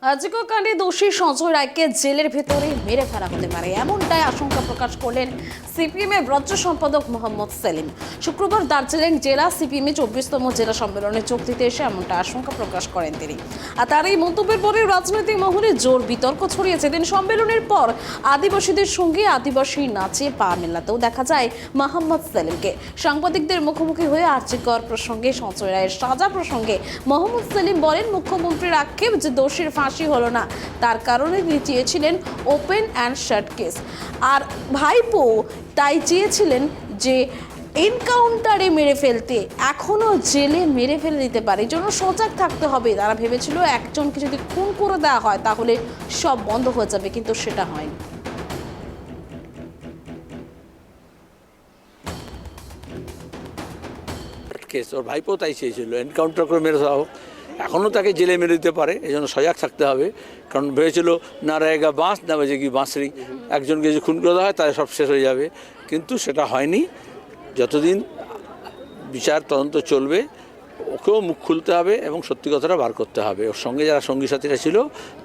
আজকের কাণ্ডে দোষী সঞ্জয় রায়কে জেলের ভেতরে মেরে ফেলা হতে পারে এমনটাই আশঙ্কা প্রকাশ করলেন সিপিএমের রাজ্য সম্পাদক মোহাম্মদ সেলিম। শুক্রবার দার্জিলিং জেলা সিপিএমের 24তম জেলা সম্মেলনে যোগ দিতে এসে এমনটা আশঙ্কা প্রকাশ করেন তিনি। আর তার এই মন্তব্যের পরে রাজনৈতিক মহলে জোর বিতর্ক ছড়িয়েছে। দিন সম্মেলনের পর আদিবাসীদের সঙ্গে আদিবাসী নাচে পা মেলাতেও দেখা যায় মোহাম্মদ সেলিমকে। সাংবাদিকদের মুখোমুখি হয়ে আর্যিকর প্রসঙ্গে সঞ্জয় রায়ের সাজা প্রসঙ্গে মোহাম্মদ সেলিম বলেন, মুখ্যমন্ত্রীর আক্ষেপ যে দোষীর ফাঁসি হলো না, তার কারণে তিনি চেয়েছিলেন ওপেন অ্যান্ড শাট কেস। আর ভাইপো তাই চেয়েছিলেন যে এনকাউন্টারে মেরে ফেলতে, এখনো জেলে মেরে ফেলে দিতে পারে, এই জন্য সজাগ থাকতে হবে। তারা ভেবেছিল একজনকে যদি খুন করে দেওয়া হয় তাহলে সব বন্ধ হয়ে যাবে, কিন্তু সেটা হয়নি। কেস ওর ভাইপো তাই চেয়েছিল এনকাউন্টার করে মেরে দেওয়া হোক, এখনও তাকে জেলে মেরে দিতে পারে, এই জন্য সজাগ থাকতে হবে। কারণ ভেবেছিল না रहेगा বাঁশ না বাজেগি বাঁশরি, একজনকে যদি খুন করে দেওয়া হয় তাহলে সব শেষ হয়ে যাবে, কিন্তু সেটা হয়নি। যতদিন বিচার তদন্ত চলবে ওকেও মুখ খুলতে হবে এবং সত্যি কথাটা বার করতে হবে। ওর সঙ্গে যারা সঙ্গী সাথীরা ছিল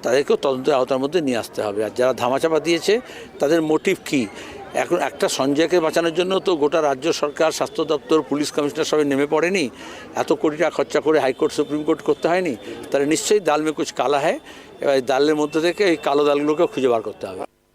তাদেরকেও তদন্তের আওতার মধ্যে নিয়ে আসতে হবে। আর যারা ধামাচাপা দিয়েছে তাদের মোটিভ কী, এখন একটা সঞ্জয়কে বাঁচানোর জন্য তো গোটা রাজ্য সরকার, স্বাস্থ্য দপ্তর, পুলিশ কমিশনার সবাই নেমে পড়েনি, এত কোটি টাকা খরচা করে হাইকোর্ট সুপ্রিম কোর্ট করতে হয়নি। তাহলে নিশ্চয়ই দাল মে কুছ কালা হ্যায়, এবার এই দালের মধ্যে থেকে এই কালো দালগুলোকেও খুঁজে বার করতে হবে।